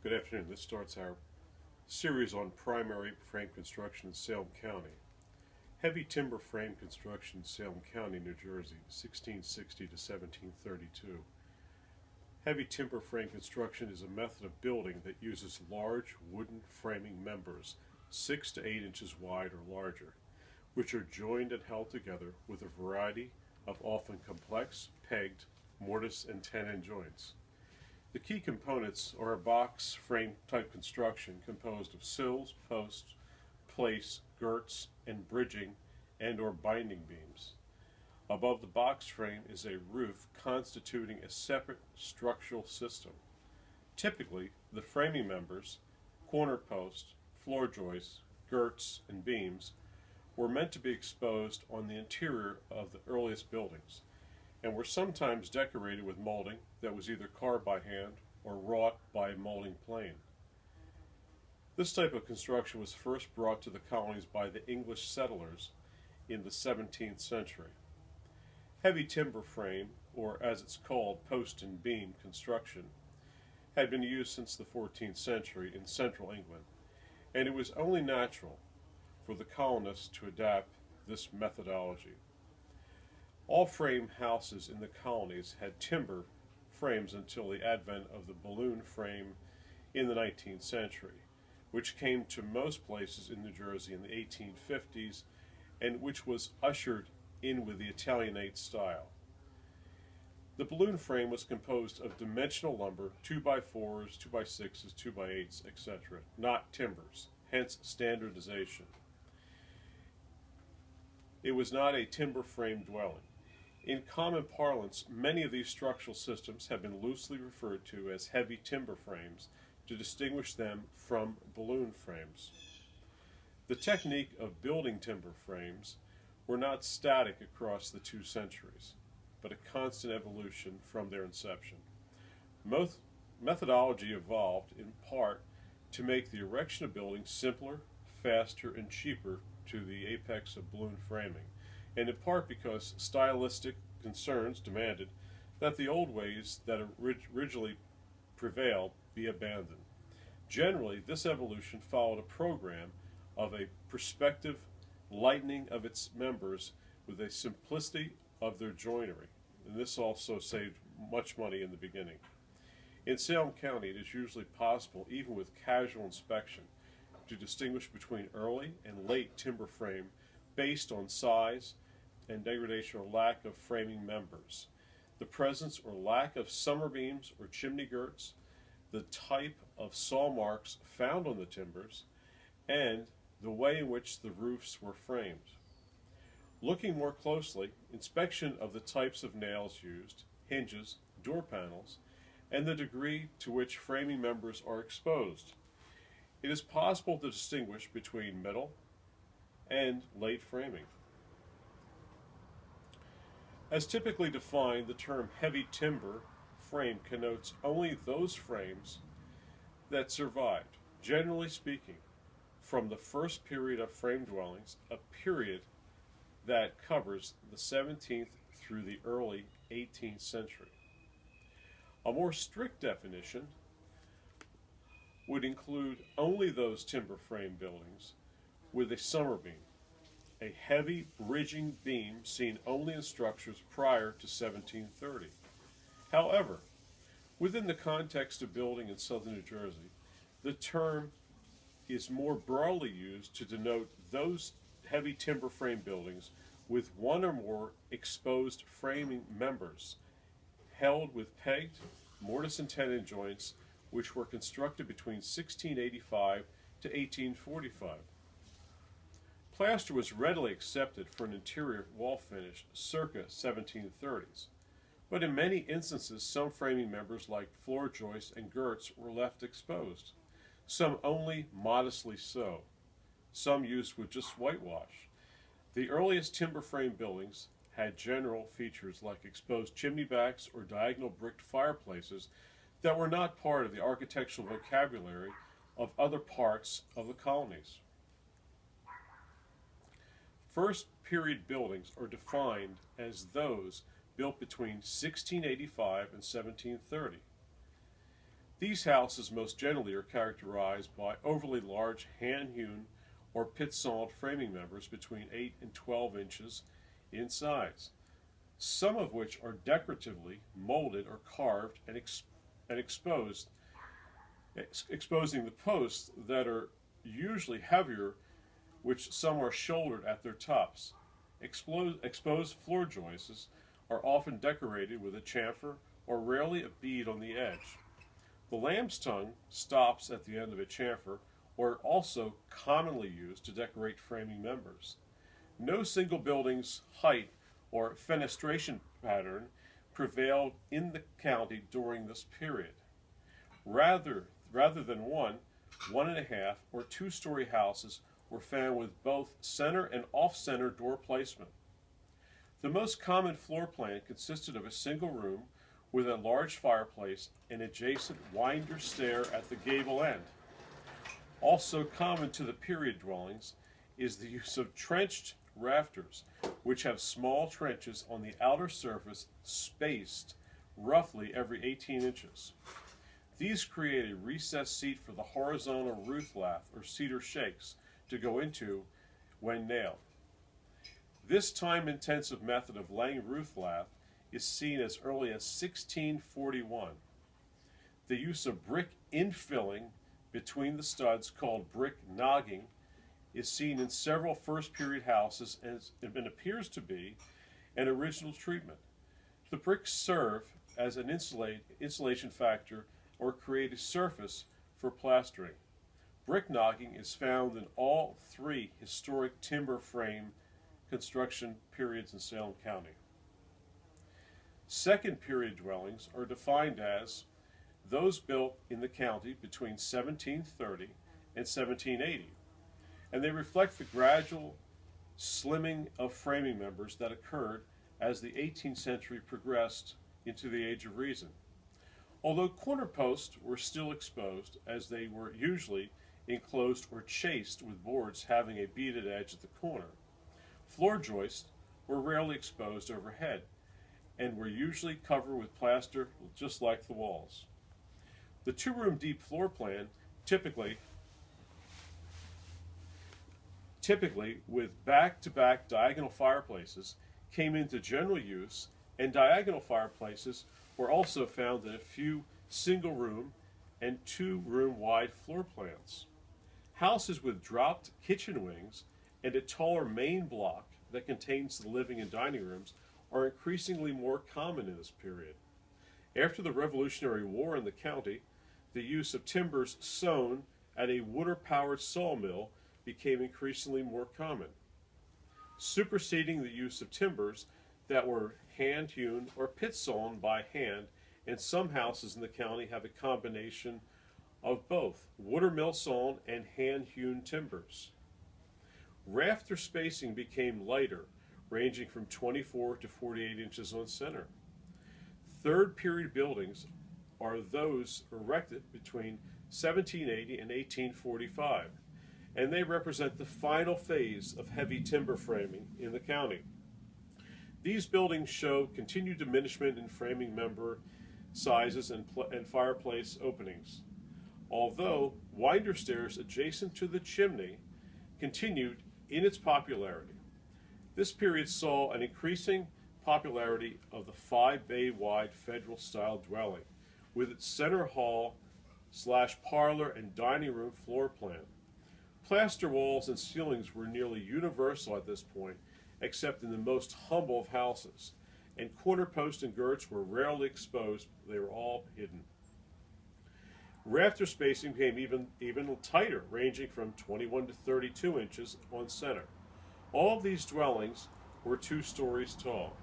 Good afternoon. This starts our series on primary frame construction in Salem County. Heavy timber frame construction in Salem County, New Jersey, 1660 to 1732. Heavy timber frame construction is a method of building that uses large wooden framing members 6 to 8 inches wide or larger, which are joined and held together with a variety of often complex pegged mortise and tenon joints. The key components are a box frame type construction composed of sills, posts, plates, girts, and bridging and or binding beams. Above the box frame is a roof constituting a separate structural system. Typically, the framing members, corner posts, floor joists, girts, and beams were meant to be exposed on the interior of the earliest buildings, and were sometimes decorated with molding that was either carved by hand or wrought by a molding plane. This type of construction was first brought to the colonies by the English settlers in the 17th century. Heavy timber frame, or as it's called, post and beam construction, had been used since the 14th century in central England, and it was only natural for the colonists to adapt this methodology. All frame houses in the colonies had timber frames until the advent of the balloon frame in the 19th century, which came to most places in New Jersey in the 1850s and which was ushered in with the Italianate style. The balloon frame was composed of dimensional lumber, 2x4s, 2x6s, 2x8s, etc., not timbers, hence standardization. It was not a timber frame dwelling. In common parlance, many of these structural systems have been loosely referred to as heavy timber frames to distinguish them from balloon frames. The technique of building timber frames were not static across the 2 centuries, but a constant evolution from their inception. Most methodology evolved in part to make the erection of buildings simpler, faster, and cheaper to the apex of balloon framing, and in part because stylistic concerns demanded that the old ways that originally prevailed be abandoned. Generally, this evolution followed a program of a perspective lightening of its members with a simplicity of their joinery, and this also saved much money in the beginning. In Salem County, it is usually possible, even with casual inspection, to distinguish between early and late timber frame based on size and degradation or lack of framing members, the presence or lack of summer beams or chimney girts, the type of saw marks found on the timbers, and the way in which the roofs were framed. Looking more closely, inspection of the types of nails used, hinges, door panels, and the degree to which framing members are exposed. It is possible to distinguish between middle and late framing. As typically defined, the term heavy timber frame connotes only those frames that survived, generally speaking, from the first period of frame dwellings, a period that covers the 17th through the early 18th century. A more strict definition would include only those timber frame buildings with a summer beam, a heavy bridging beam seen only in structures prior to 1730. However, within the context of building in southern New Jersey, the term is more broadly used to denote those heavy timber frame buildings with one or more exposed framing members held with pegged mortise and tenon joints which were constructed between 1685 to 1845. Plaster was readily accepted for an interior wall finish circa 1730s, but in many instances some framing members like floor joists and girts were left exposed, some only modestly so, some used with just whitewash. The earliest timber frame buildings had general features like exposed chimney backs or diagonal bricked fireplaces that were not part of the architectural vocabulary of other parts of the colonies. First period buildings are defined as those built between 1685 and 1730. These houses most generally are characterized by overly large hand-hewn or pit-sawed framing members between 8 and 12 inches in size, some of which are decoratively molded or carved and exposing the posts that are usually heavier, which some are shouldered at their tops. Exposed floor joists are often decorated with a chamfer or rarely a bead on the edge. The lamb's tongue stops at the end of a chamfer, or also commonly used to decorate framing members. No single building's height or fenestration pattern prevailed in the county during this period. Rather than one and a half, or two-story houses were found with both center and off-center door placement. The most common floor plan consisted of a single room with a large fireplace and adjacent winder stair at the gable end. Also common to the period dwellings is the use of trenched rafters, which have small trenches on the outer surface spaced roughly every 18 inches. These create a recessed seat for the horizontal roof lath or cedar shakes to go into when nailed. This time-intensive method of laying roof lath is seen as early as 1641. The use of brick infilling between the studs, called brick nogging, is seen in several first-period houses and appears to be an original treatment. The bricks serve as an insulation factor or create a surface for plastering. Brick nogging is found in all three historic timber frame construction periods in Salem County. Second period dwellings are defined as those built in the county between 1730 and 1780, and they reflect the gradual slimming of framing members that occurred as the 18th century progressed into the Age of Reason. Although corner posts were still exposed, as they were usually enclosed or chased with boards having a beaded edge at the corner, floor joists were rarely exposed overhead and were usually covered with plaster just like the walls. The two-room deep floor plan, typically with back-to-back diagonal fireplaces, came into general use, and diagonal fireplaces were also found in a few single-room and two-room wide floor plans. Houses with dropped kitchen wings and a taller main block that contains the living and dining rooms are increasingly more common in this period. After the Revolutionary War in the county, the use of timbers sewn at a water-powered sawmill became increasingly more common, superseding the use of timbers that were hand-hewn or pit-sawn by hand, and some houses in the county have a combination of both water-mill sawn and hand-hewn timbers. Rafter spacing became lighter, ranging from 24 to 48 inches on center. Third period buildings are those erected between 1780 and 1845, and they represent the final phase of heavy timber framing in the county. These buildings show continued diminishment in framing member sizes and fireplace openings, although winder stairs adjacent to the chimney continued in its popularity. This period saw an increasing popularity of the 5-bay wide federal-style dwelling, with its center hall/parlor and dining room floor plan. Plaster walls and ceilings were nearly universal at this point, except in the most humble of houses, and corner posts and girts were rarely exposed. They were all hidden. Rafter spacing became even tighter, ranging from 21 to 32 inches on center. All of these dwellings were 2 stories tall.